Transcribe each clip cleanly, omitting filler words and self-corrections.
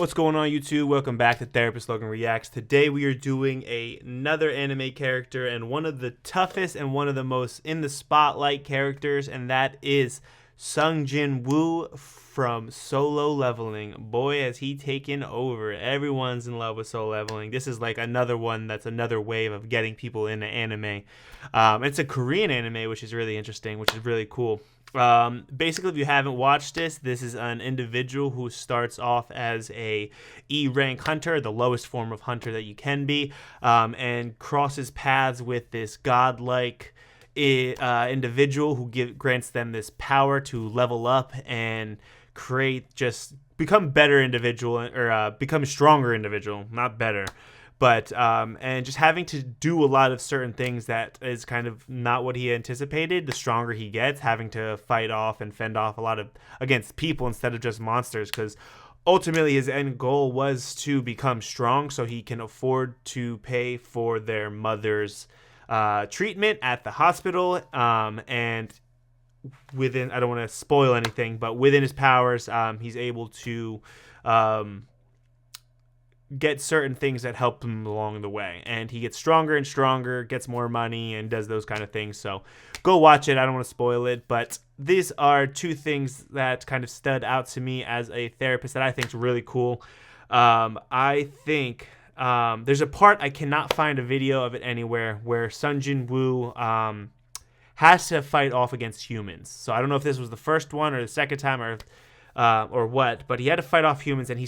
What's going on, YouTube? Welcome back to Therapist Logan Reacts. Today we are doing another anime character and one of the toughest and one of the most in the spotlight characters, and that is Sung Jin Woo from Solo Leveling. Boy, has he taken over. Everyone's in love with Solo Leveling. This is like another one that's another wave of getting people into anime. It's a Korean anime, which is really interesting, which is really cool. Basically, if you haven't watched this is an individual who starts off as a E rank hunter, the lowest form of hunter that you can be, and crosses paths with this godlike individual who grants them this power to level up and become better individual, or become a stronger individual, not better. But and just having to do a lot of certain things that is kind of not what he anticipated. The stronger he gets, having to fight off and fend off a lot of against people instead of just monsters, because ultimately his end goal was to become strong so he can afford to pay for their mother's treatment at the hospital. And within, I don't want to spoil anything, but within his powers, he's able to get certain things that help him along the way, and he gets stronger and stronger, gets more money, and does those kind of things. So go watch it. I don't want to spoil it, but these are two things that kind of stood out to me as a therapist that I think is really cool. I think there's a part, I cannot find a video of it anywhere, where Sung Jin Woo has to fight off against humans. So I don't know if this was the first one or the second time or what, but he had to fight off humans, and he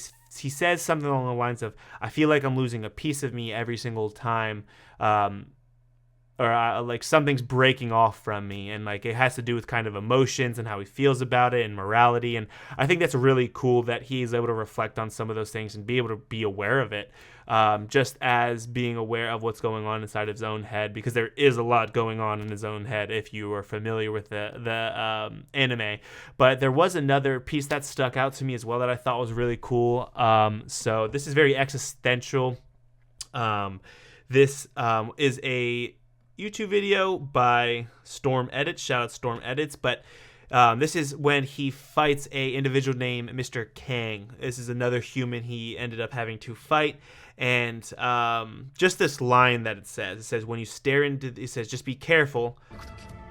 says something along the lines of, I feel like I'm losing a piece of me every single time, or like something's breaking off from me, and like it has to do with kind of emotions and how he feels about it and morality. And I think that's really cool that he's able to reflect on some of those things and be able to be aware of it, just as being aware of what's going on inside his own head, because there is a lot going on in his own head if you are familiar with the anime. But there was another piece that stuck out to me as well that I thought was really cool. So this is very existential. This is a YouTube video by Storm Edits. Shout out Storm Edits. But this is when he fights a individual named Mr. Kang. This is another human he ended up having to fight. And just this line that it says, when you stare into, it says, just be careful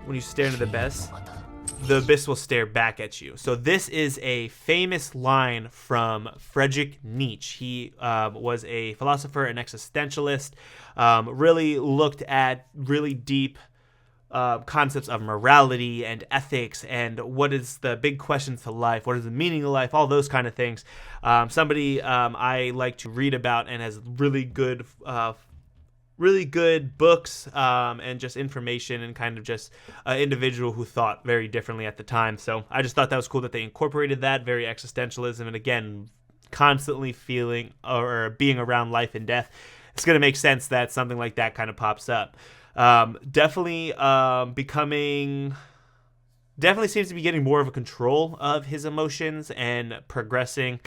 when you stare into the abyss will stare back at you. So this is a famous line from Friedrich Nietzsche. He was a philosopher and existentialist, really looked at really deep concepts of morality and ethics and what is the big questions to life, what is the meaning of life, all those kind of things. Somebody I like to read about and has really good books and just information, and kind of just an individual who thought very differently at the time. So I just thought that was cool that they incorporated that very existentialism, and again, constantly feeling or being around life and death. It's going to make sense that something like that kind of pops up. Definitely seems to be getting more of a control of his emotions and progressing.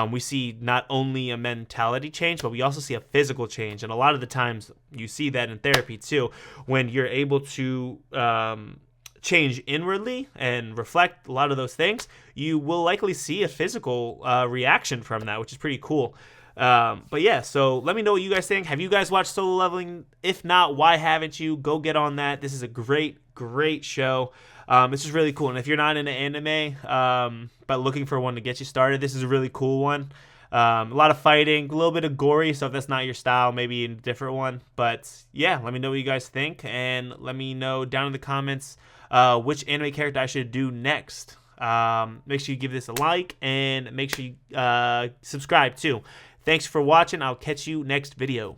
We see not only a mentality change, but we also see a physical change. And a lot of the times you see that in therapy too, when you're able to change inwardly and reflect a lot of those things, you will likely see a physical reaction from that, which is pretty cool. But yeah, so let me know what you guys think. Have you guys watched Solo Leveling? If not, why haven't you? Go get on that. This is a great show. This is really cool. And if you're not into anime, but looking for one to get you started, this is a really cool one. A lot of fighting, a little bit of gory, so if that's not your style, maybe a different one. But yeah, let me know what you guys think, and let me know down in the comments which anime character I should do next. Make sure you give this a like, and make sure you subscribe too. Thanks for watching. I'll catch you next video.